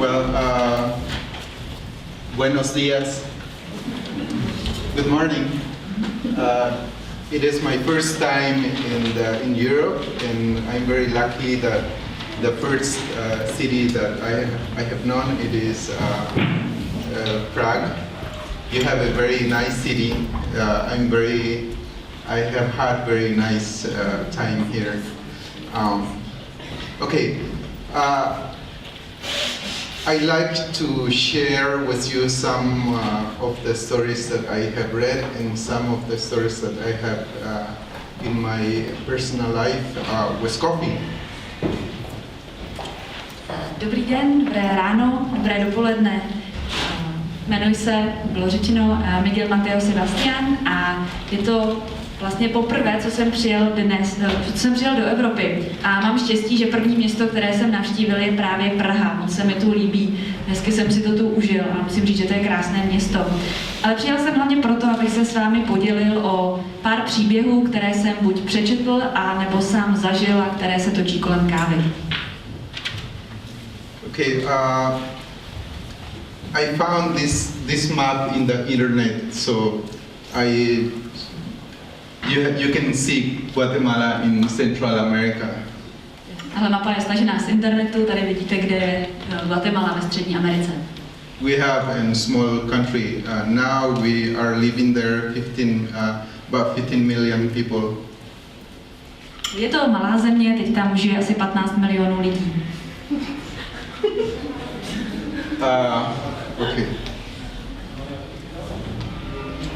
Well, buenos dias. Good morning. It is my first time in Europe, and I'm very lucky that the first city that I have known it is Prague. You have a very nice city. I have had very nice time here. I'd like to share with you some of the stories that I have read and some of the stories that I have in my personal life with coffee. Dobrý den, dobré ráno, dobré dopoledne. Jmenuji se, bylo řečeno, Miguel Mateo Sebastian a je to vlastně poprvé, co jsem přijel do Evropy. A mám štěstí, že první město, které jsem navštívil, je právě Praha. Moc se mi tu líbí, hezky jsem si to tu užil a musím říct, že to je krásné město. Ale přijel jsem hlavně proto, abych se s vámi podělil o pár příběhů, které jsem buď přečetl, a nebo sám zažil a které se točí kolem kávy. I found this map in the internet, so you can see Guatemala in Central America. Ale mapa je stažená z internetu, tady vidíte, kde je Guatemala ve Střední Americe. We have a small country. Now we are living there about 15 million people. Je to malá země, teď tam žije asi 15 milionů lidí. Okay.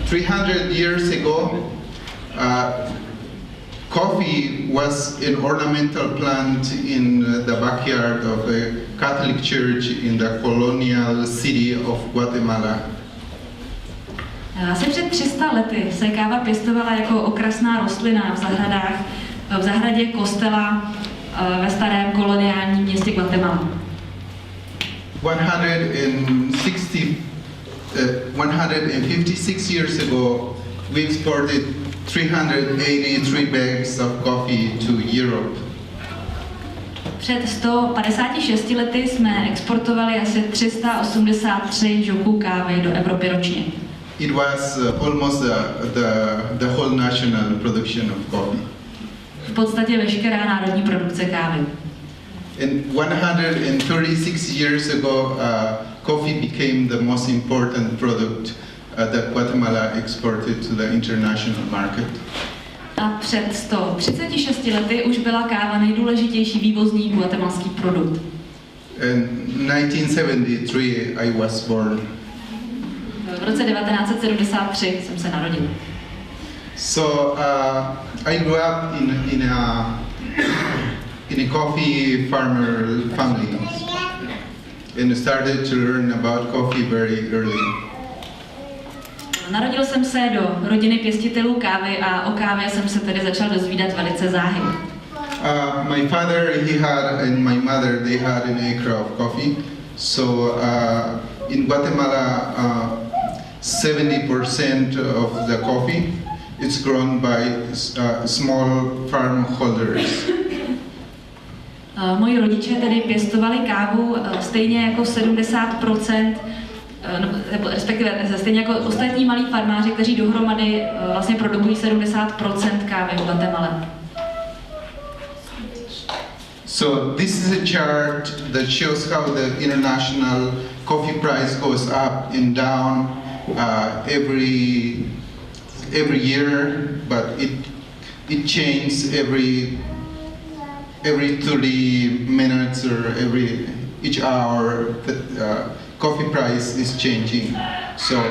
300 years ago, coffee was an ornamental plant in the backyard of a Catholic church in the colonial city of Guatemala. Asi před 300 lety se káva pěstovala jako okrasná rostlina v zahradě kostela ve starém koloniálním městě Guatemala. 156 years ago, we exported 383 bags of coffee to Europe. Před 156 lety jsme exportovali asi 383 žouků kávy do Evropy ročně. It was almost the whole national production of coffee. V podstatě veškerá národní produkce kávy. And 136 years ago, coffee became the most important product that Guatemala exported to the international market. A před 136 lety už byla káva nejdůležitější vývozní guatemalský produkt. In 1973 I was born. V roce 1973 jsem se narodil. So I grew up in a coffee farmer family and started to learn about coffee very early. Narodil jsem se do rodiny pěstitelů kávy a o kávě jsem se tedy začal dozvídat velice záhy. My father and my mother they had an acre of coffee. So in Guatemala 70% of the coffee is grown by small farm holders. Moji rodiče tedy pěstovali kávu stejně jako 70%, respektive stejně jako ostatní malí farmáři, kteří dohromady vlastně produkují 70% kávy v Guatemala. So this is a chart that shows how the international coffee price goes up and down every year, but it changes every 30 minutes or each hour. The coffee price is changing. So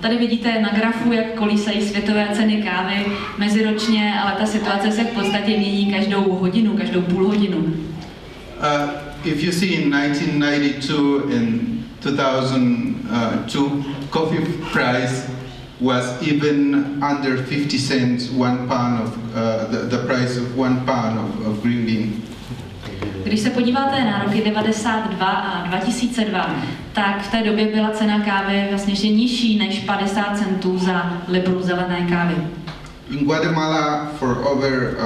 tady vidíte na grafu, jak kolísají světové ceny kávy meziročně, ale ta situace se v podstatě mění každou hodinu, každou půl hodinu. If you see in 1992 and 2002, coffee price was even under 50 cents, 1 pound of the price of 1 pound of green bean. Když se podíváte na roky 92 a 2002, tak v té době byla cena kávy vlastně ještě nižší než 50 centů za libru zelené kávy. In Guatemala for over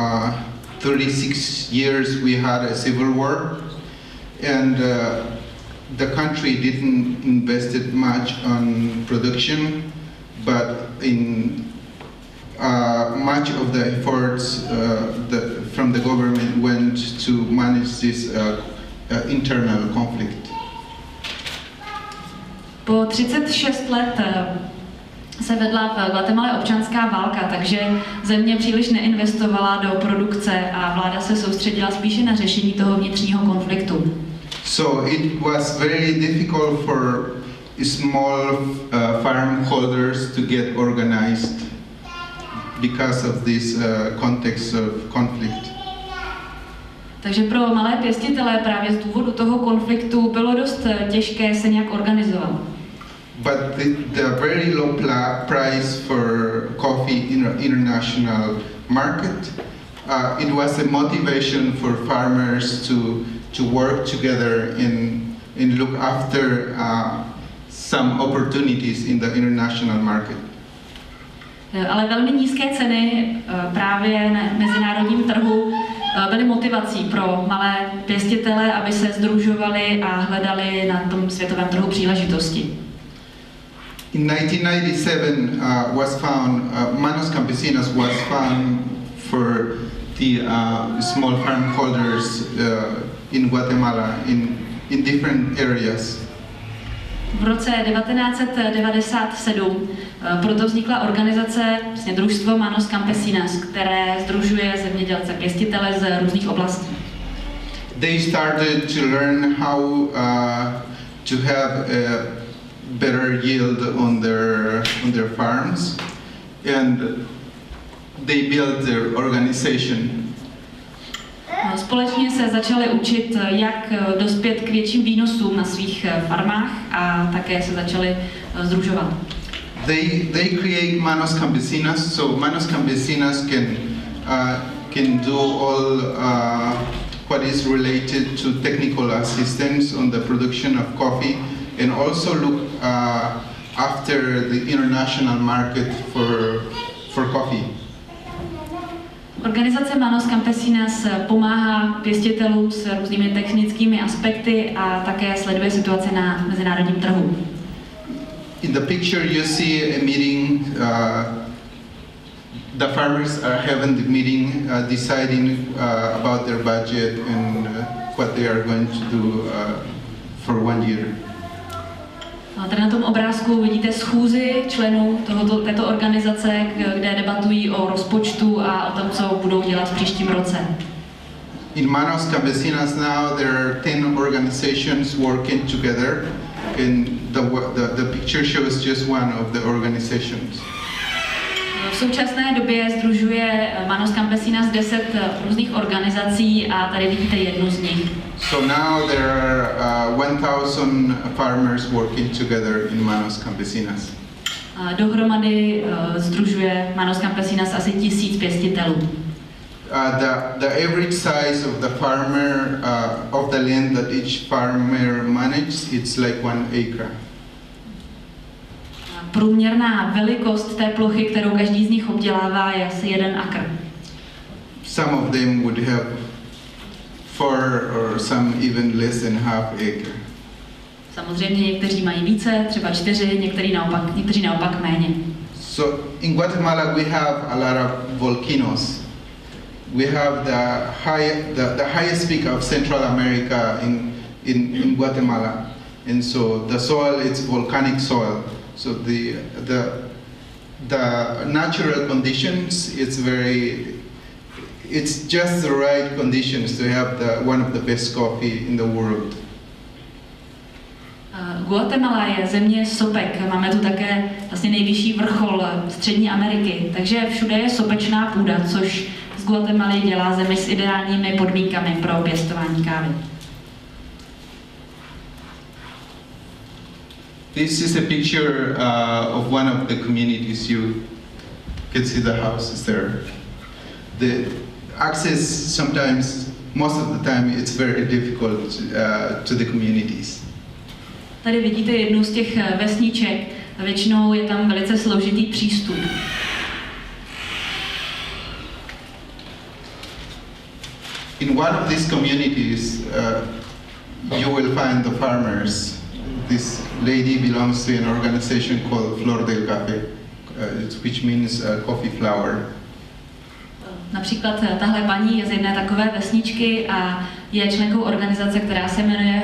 36 years we had a civil war, and the country didn't invested much on production, but in much of the efforts from the government went to manage this internal conflict. Po 36 let se vedla v Guatemale občanská válka, takže země příliš neinvestovala do produkce a vláda se soustředila spíše na řešení toho vnitřního konfliktu. So it was very difficult for small farm holders to get organized because of this context of conflict. Takže pro malé pěstitele právě z důvodu toho konfliktu bylo dost těžké se nějak organizovat. But the very low price for coffee in international market, it was a motivation for farmers to work together and look after some opportunities in the international market. Ale velmi nízké ceny právě na mezinárodním trhu byly motivací pro malé pěstitele, aby se sdružovali a hledali na tom světovém trhu příležitosti. In 1997 was found, Manos Campesinas was found for the small farm holders in Guatemala in different areas. V roce 1997 proto vznikla organizace, vlastně družstvo Manos Campesinas, které sdružuje zemědělce, pěstitele z různých oblastí. They started to learn how to have a better yield on their farms, and they built their organization. Společně se začali učit, jak dospět k větším výnosům na svých farmách a také se začali sdružovat. They create Manos Campesinas, so Manos Campesinas can do all what is related to technical assistance on the production of coffee, and also look after the international market for coffee. Organizace Manos Campesinas pomáhá pěstitelům s různými technickými aspekty a také sleduje situaci na mezinárodním trhu. In the picture you see a meeting, the farmers are having the meeting deciding about their budget and what they are going to do for 1 year. Tady na tom obrázku vidíte schůzi členů této organizace, kde debatují o rozpočtu a o tom, co budou dělat v příštím roce. In Manos Campesinas now there are 10 organizations working together, and the picture shows just one of the organizations. V současné době sdružuje Manos Campesinas 10 různých organizací a tady vidíte jednu z nich. So now there are 1,000 farmers working together in Manos Campesinas. Dohromady sdružuje Manos Campesinas asi 1000 pěstitelů. The average size of the farmer of the land that each farmer manages, it's like 1 acre. Průměrná velikost té plochy, kterou každý z nich obdělává, je asi 1 akr. Some of them would have 4 or some even less than half acre. Samozřejmě někteří mají více, třeba 4, někteří naopak méně. So in Guatemala we have a lot of volcanoes. We have the highest peak of Central America in Guatemala, and so the soil is volcanic soil. So the natural conditions, it's just the right conditions to have one of the best coffee in the world. Guatemala je země sopek. Máme tu také vlastně nejvyšší vrchol Střední Ameriky, takže všude je sopečná půda, což z Guatemaly dělá zemi s ideálními podmínkami pro pěstování kávy. This is a picture of one of the communities. You can see the houses there. The access sometimes, most of the time, it's very difficult to the communities. Tady vidíte jednu z těch vesniček. Většinou je tam velice složitý přístup. In one of these communities, you will find the farmers. This lady belongs to an organization called Flor del Café, which means coffee flower. Například tahle paní je z jedné takové vesničky a je členkou organizace, která se jmenuje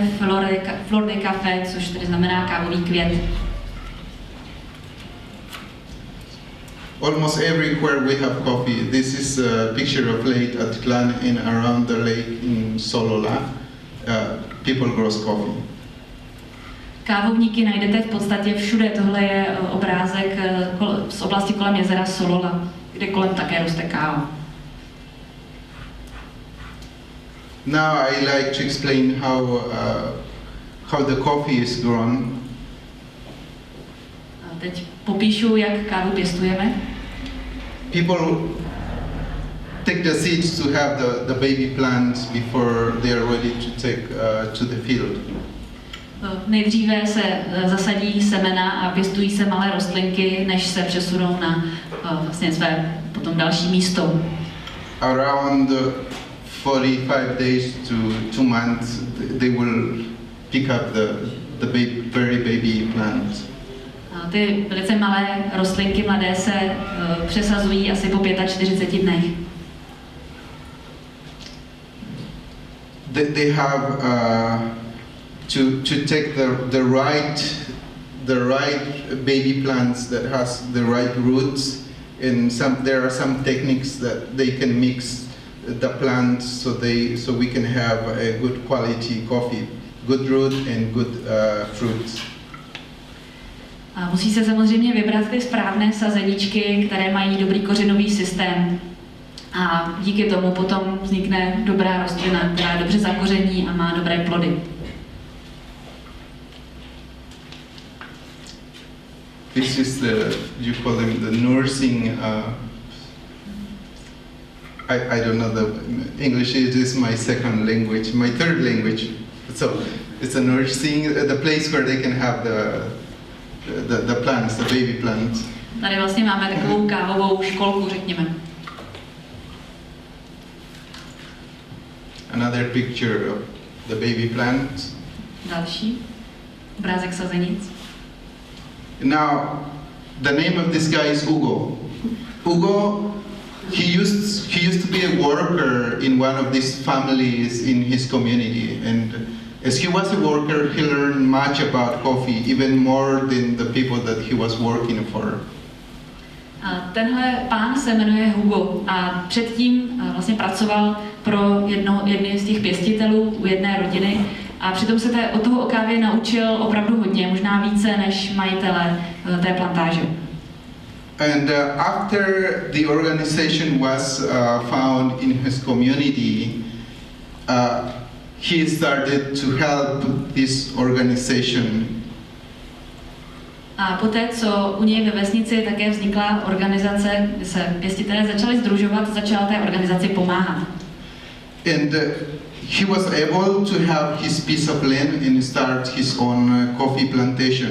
Flor del Café, což tedy znamená kávový květ. Almost everywhere we have coffee. This is a picture of Lake Atitlan and around the lake in Solola. People grows coffee. Kávovníky najdete v podstatě všude. Tohle je obrázek z oblasti kolem jezera Solola, kde kolem také roste káva. Now I like to explain how the coffee is grown. A teď popíšu, jak kávu pěstujeme. People take the seeds to have the baby plants before they are ready to take to the field. Nejdříve se zasadí semena a pěstují se malé rostlinky, než se přesunou na vlastně své potom další místo. Around 45 days to 2 months, they will pick up the very baby plants. A ty velice malé rostlinky mladé se přesazují asi po 45 dnech. They have to take the right baby plants that has the right roots, and there are some techniques that they can mix the plants so we can have a good quality coffee, good root and good fruits. A musí se samozřejmě vybrat ty správné sazeničky, které mají dobrý kořenový systém. A díky tomu potom vznikne dobrá rostlina, která dobře zakoření a má dobré plody. This is you call them the nursing. I don't know the English. It is my second language, my third language. So it's a nursing, the place where they can have the plants, the baby plants. Tady vlastně máme takovou kávovou školku, řekněme. Another picture of the baby plant. Další obrázek sazenic. Now, the name of this guy is Hugo. Hugo, he used to be a worker in one of these families in his community, and as he was a worker, he learned much about coffee, even more than the people that he was working for. A tenhle pán se jmenuje Hugo a předtím vlastně pracoval pro jedny z těch pěstitelů u jedné rodiny a přitom se o toho o kávě naučil opravdu hodně, možná více než majitele té plantáže. And after the organization was found in his community, he started to help this organization. A poté, co u něj ve vesnici také vznikla organizace, kde se pěstitelé začali sdružovat, začal té organizaci pomáhat. And he was able to have his piece of land and start his own coffee plantation.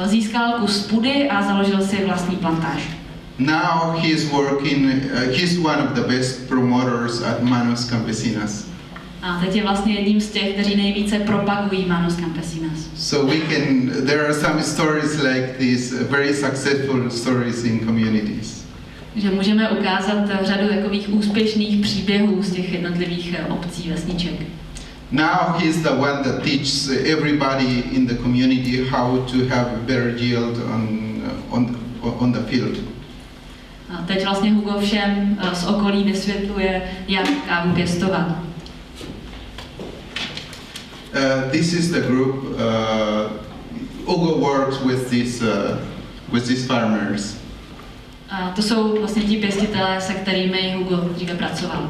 Získal kus půdy a založil si vlastní plantáž. Now he is working, he's one of the best promoters at Manos Campesinas. A teď je vlastně jedním z těch, kteří nejvíce propagují Manos Campesinas. So there are some stories like these, very successful stories in communities. Že můžeme ukázat řadu takových úspěšných příběhů z těch jednotlivých obcí, vesniček. Now he is the one that teaches everybody in the community how to have a better yield on the field. A teď vlastně Hugo všem z okolí vysvětluje, jak kávu pěstovat. This is the group. Hugo works with these farmers. A to jsou vlastně ti pěstitelé, se kterými Hugo dříve pracoval.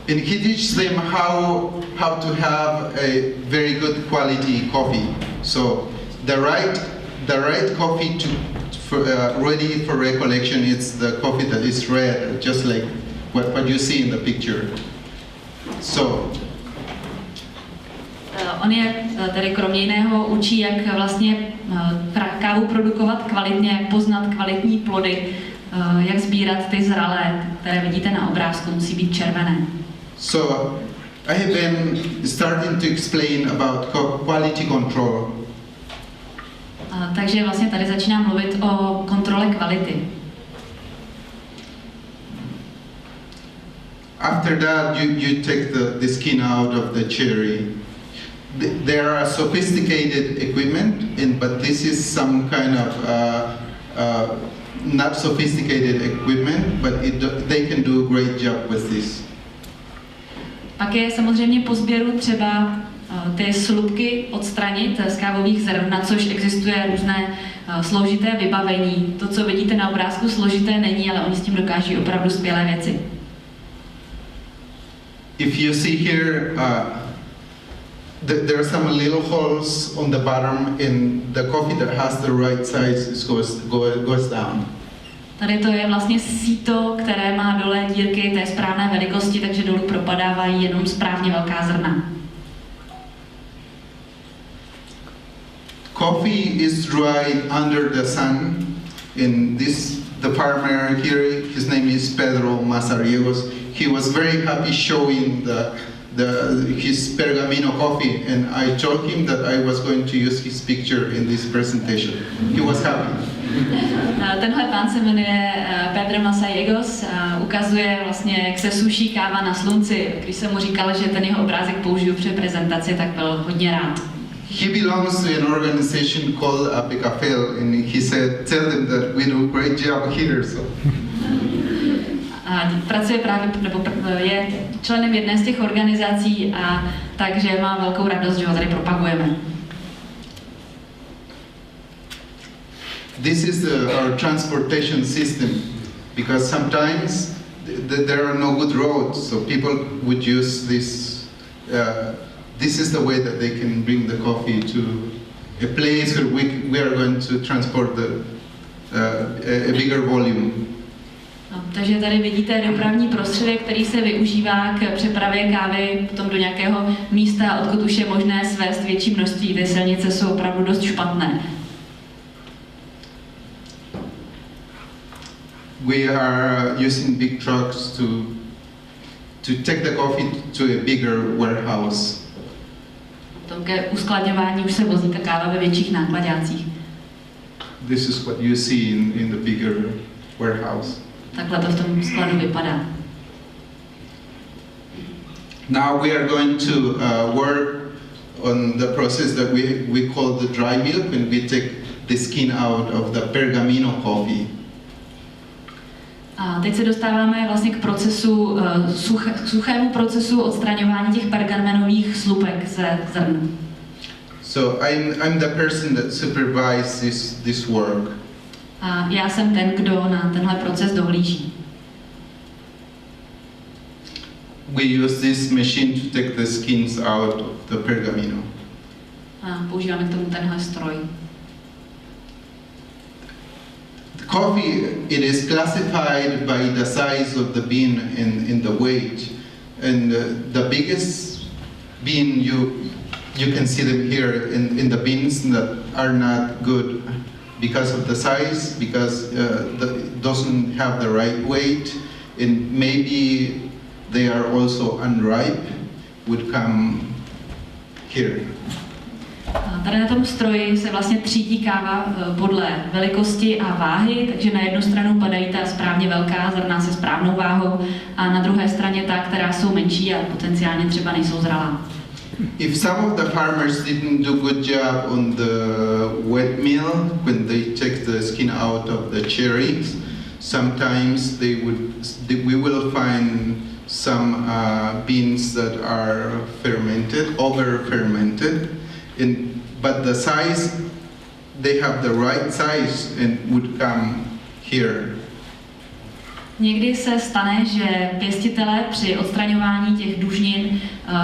And he teaches them how to have a very good quality coffee. So the right coffee ready for recollection is the coffee that is red, just like what you see in the picture. So on je tedy kromě jiného učí, jak vlastně kávu produkovat kvalitně, jak poznat kvalitní plody, jak sbírat ty zralé, které vidíte na obrázku, musí být červené. So I have been starting to explain about quality control. Takže vlastně tady začínám mluvit o kontrole kvality. After that, you take the skin out of the cherry. There are sophisticated equipment, but this is some kind of not sophisticated equipment, but they can do a great job with this. Pak je samozřejmě po sběru třeba ty slupky odstranit z kávových zrn, na což existuje různé složité vybavení. To, co vidíte na obrázku, složité není, ale oni s tím dokáží opravdu skvělé věci. If you see here, there are some little holes on the bottom, and the coffee that has the right size goes down. Tady to je vlastně síto, které má dole dírky té správné velikosti, takže dolů propadávají jenom správně velká zrna. Coffee is dried under the sun. The farmer here, his name is Pedro Mazariegos. He was very happy showing his pergamino coffee, and I told him that I was going to use his picture in this presentation. He was happy. Tenhle pán se jmenuje Pedro Mazariegos a ukazuje vlastně, jak se suší káva na slunci. Když jsem mu říkal, že ten jeho obrázek použiju při prezentaci, tak byl hodně rád. He belongs to an organization called Apicafel, and he said, "Tell them that we do a great job here." So. A pracuje právě, nebo je členem jedné z těch organizací, a takže má velkou radost, že ho tady propagujeme. This is our transportation system, because sometimes there are no good roads, so people would use this. This is the way that they can bring the coffee to a place where we are going to transport a bigger volume. No, takže tady vidíte dopravní prostředek, který se využívá k přepravě kávy potom do nějakého místa, odkud už je možné svést větší množství. Ty silnice jsou opravdu dost špatné. We are using big trucks to take the coffee to a bigger warehouse. Potom ke uskladňování už se vozí ta káva ve větších nákladácích. This is what you see in the bigger warehouse. Takhle to v tom skladu vypadá. Now we are going to work on the process that we call the dry milk, when we take the skin out of the pergamino coffee. A teď se dostáváme vlastně k procesu, suchému procesu odstraňování těch pergamenových slupek ze zrn. So I'm the person that supervises this work. A já jsem ten, kdo na tenhle proces dohlíží. We use this machine to take the skins out of the pergamino. A používáme k tomu tenhle stroj. Coffee, it is classified by the size of the bean and the weight. And the biggest bean, you can see them here in the beans that are not good because of the size, because it doesn't have the right weight, and maybe they are also unripe, would come here. Tady na tom stroji se vlastně třídí káva podle velikosti a váhy, takže na jednu stranu padají ta správně velká zrna se správnou váhou a na druhé straně ta, která jsou menší a potenciálně třeba nejsou zralá. If some of the farmers didn't do good job on the wet mill when they take the skin out of the cherries, sometimes we will find some beans that are fermented, over fermented. But the size, they have the right size and would come here. Někdy se stane, že pěstitelé při odstraňování těch dužnin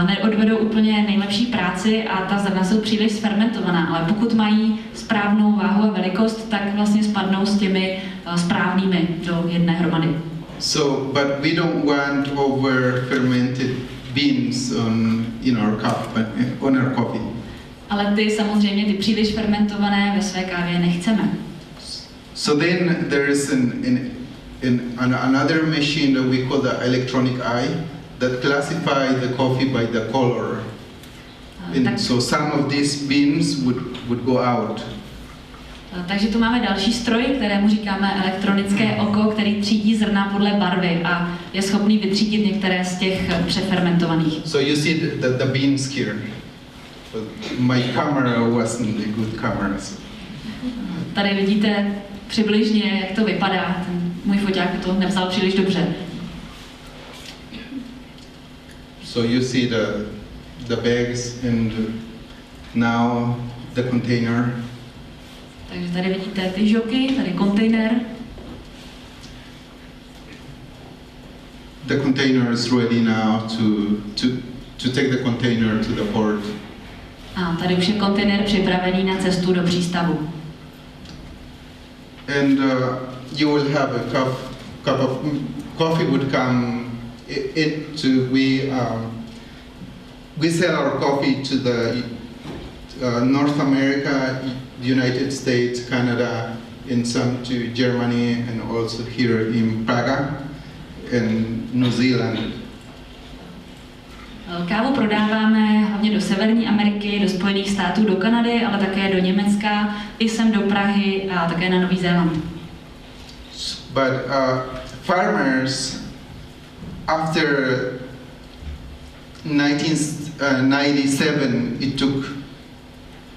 neodvedou úplně nejlepší práci a ta zrna jsou příliš sfermentovaná, ale pokud mají správnou váhu a velikost, tak vlastně spadnou s těmi správnými do jedné hromady. So, but we don't want over fermented beans on our coffee. Ale ty samozřejmě, ty příliš fermentované ve své kávě nechceme. So then there is another machine that we call the electronic eye. that classify the coffee by the color. And so some of these beans would go out. Takže tu máme další stroj, kterému říkáme elektronické oko, který třídí zrna podle barvy a je schopný vytřídit některé z těch přefermentovaných. So you see the beans here. But my camera wasn't a good camera. Tady vidíte přibližně, jak to vypadá. Ten můj foťák to nevzal příliš dobře. So you see the bags and now the container. Takže tady vidíte ty žoky, tady kontejner. The container is ready now to take the container to the port. A tady už je kontejner připravený na cestu do přístavu. And you will have a cup of coffee would come into we sell our coffee to the North America, United States, Canada, and some to Germany, and also here in Prague and New Zealand. Kávu prodáváme hlavně do Severní Ameriky, do Spojených států, do Kanady, ale také do Německa, i sem do Prahy a také na Nový Zéland. But farmers, after 1997, it took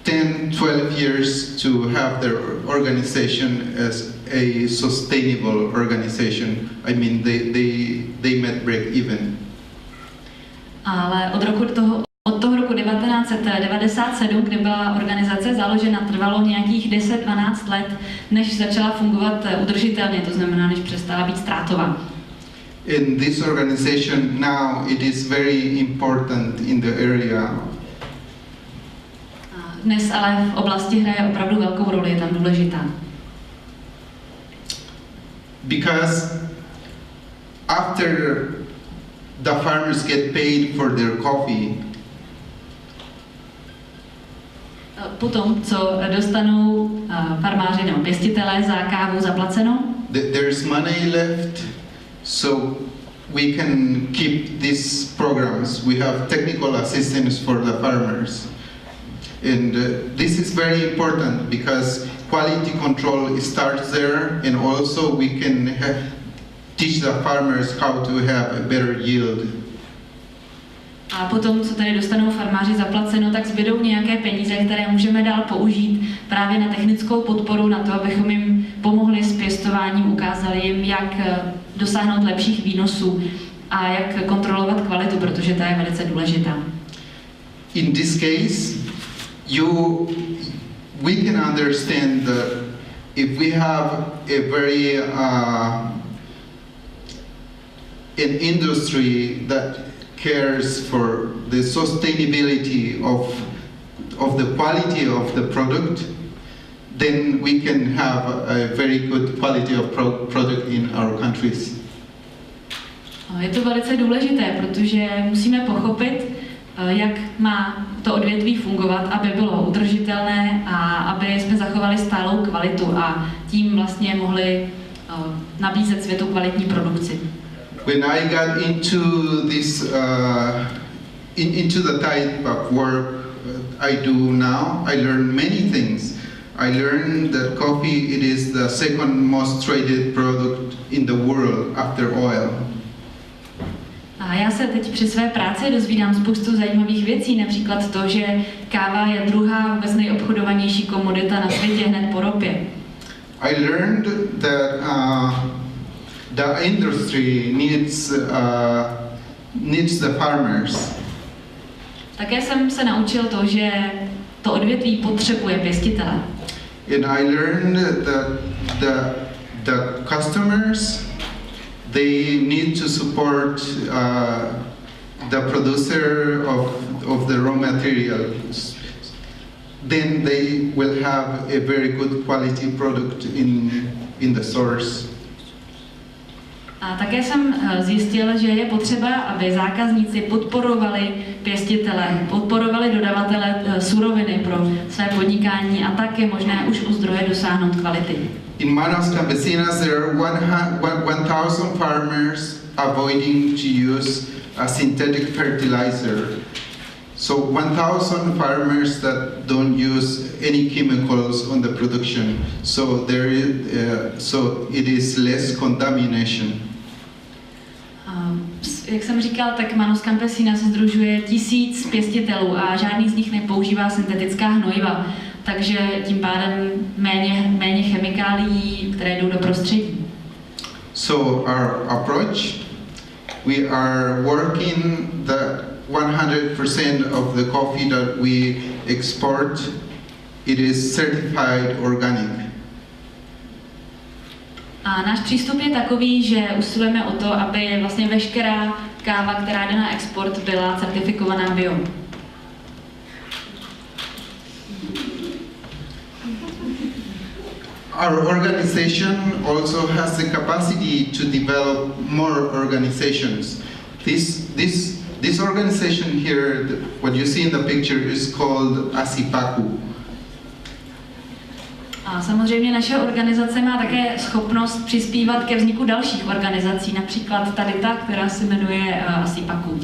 10-12 years to have their organization as a sustainable organization. I mean, they met break even. Ale od toho roku 1997, kdy byla organizace založena, trvalo nějakých 10-12 let, než začala fungovat udržitelně, to znamená, než přestala být ztrátová. In this organization now, it is very important in the area. Dnes ale v oblasti hraje opravdu velkou roli, je tam důležitá. Because after the farmers get paid for their coffee, potom, co dostanou farmáři nebo pěstitelé za kávu zaplaceno, there's money left, so we can keep these programs. We have technical assistance for the farmers. And this is very important because quality control starts there, and also we can teach the farmers how to have a better yield. A potom, co tady dostanou farmáři zaplaceno, tak zbydou nějaké peníze, které můžeme dál použít právě na technickou podporu, na to, abychom jim pomohli s pěstováním, ukázali jim, jak dosáhnout lepších výnosů a jak kontrolovat kvalitu, protože ta je velice důležitá. In this case, we can understand that if we have a very an industry that cares for the sustainability of the quality of the product, then we can have a very good quality of product in our countries. Je to velice důležité, protože musíme pochopit, jak má to odvětví fungovat, aby bylo udržitelné a aby jsme zachovali stálou kvalitu a tím vlastně mohli nabízet světu kvalitní produkci. When I got into this, into the type of work I do now, I learned many things. I learned that coffee it is the second most traded product in the world after oil. A já se teď při své práci dozvídám spoustu zajímavých věcí, například to, že káva je druhá vůbec nejobchodovanější komodita na světě hned po ropě. I learned that the industry needs the farmers. Také jsem se naučil to, že to odvětví potřebuje pěstitele. And I learned that the customers they need to support the producer of the raw materials. Then they will have a very good quality product in the source. A také jsem zjistil, že je potřeba, aby zákazníci podporovali pěstitele, podporovali dodavatele suroviny pro své podnikání a tak je možné už u zdroje dosáhnout kvality. In Manos Campesinas there are 1,000 farmers avoiding to use a synthetic fertilizer. So 1,000 farmers that don't use any chemicals on the production. So so it is less contamination. Jak jsem říkal, tak Manos Campesina se sdružuje 1000 pěstitelů a žádný z nich nepoužívá syntetická hnojiva, takže tím pádem méně chemikálií, které jdou do prostředí. So our approach, we are working that 100% of the coffee that we export, it is certified organic. A náš přístup je takový, že usilujeme o to, aby vlastně veškerá káva, která jde na export, byla certifikovaná bio. Our organization also has the capacity to develop more organizations. This organization here, what you see in the picture, is called ASIPACU. A samozřejmě naše organizace má také schopnost přispívat ke vzniku dalších organizací, například tady ta, která se jmenuje ASIPACU.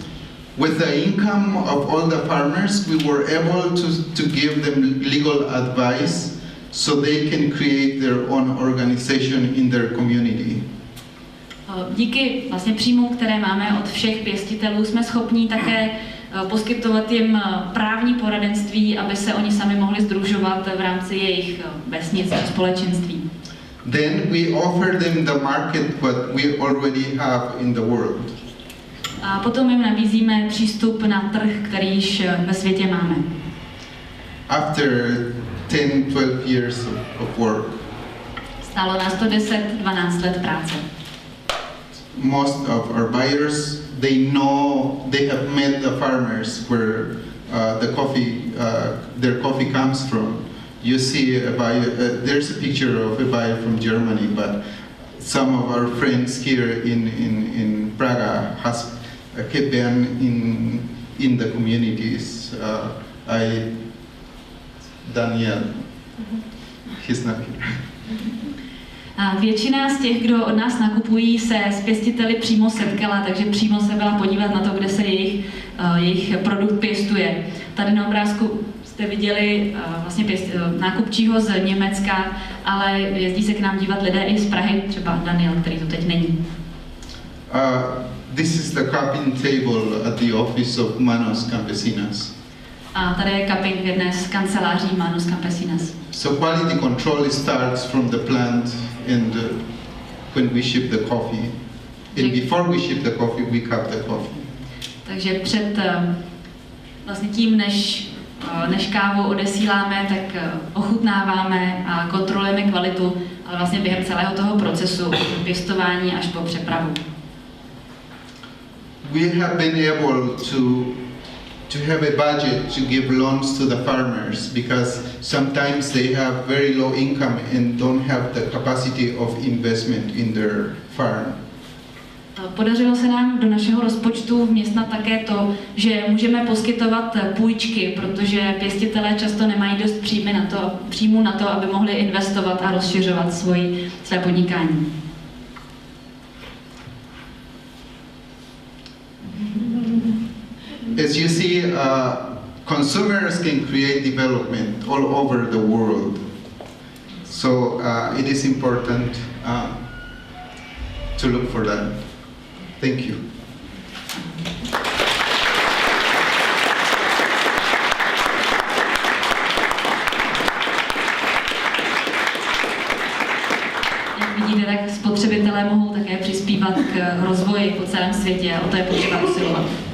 With the income of all the farmers, we were able to give them legal advice so they can create their own organization in their community. Díky vlastně příjmům, které máme od všech pěstitelů, jsme schopni také poskytovat jim právní poradenství, aby se oni sami mohli sdružovat v rámci jejich vesnic a společenství. Then we offer them the market what we already have in the world. A potom jim nabízíme přístup na trh, který již ve světě máme. After 10-12 years of work. Stálo nás to 10-12 let práce. Most of our buyers, they know, they have met the farmers where their coffee comes from. You see a buyer, there's a picture of a buyer from Germany, but some of our friends here in Prague has kept them in the communities. Daniel, he's not here. A většina z těch, kdo od nás nakupují, se s pěstiteli přímo setkala, takže přímo se byla podívat na to, kde se jejich produkt pěstuje. Tady na obrázku jste viděli vlastně nákupčího z Německa, ale jezdí se k nám dívat lidé i z Prahy, třeba Daniel, který tu teď není. This is the cupping table at the office of Manos Campesinas. A tady je cupping v jedné z kanceláří Manos Campesinas. So quality control starts from the plant and when we ship the coffee. And before we ship the coffee, we cup the coffee. Takže před vlastně tím, než kávu odesíláme, tak ochutnáváme a kontrolujeme kvalitu, ale vlastně během celého toho procesu pěstování až po přepravu. We have been able to have a budget to give loans to the farmers because sometimes they have very low income and don't have the capacity of investment in their farm. Podařilo se nám do našeho rozpočtu vměstnat také to, že můžeme poskytovat půjčky, protože pěstitelé často nemají dost příjmů na to, aby mohli investovat a rozšiřovat své podnikání. As you see, consumers can create development all over the world. So it is important to look for that. Thank you. Jak vidíte, tak spotřebitelé mohou také přispívat k rozvoji po celém světě a o to je potřeba usilovat.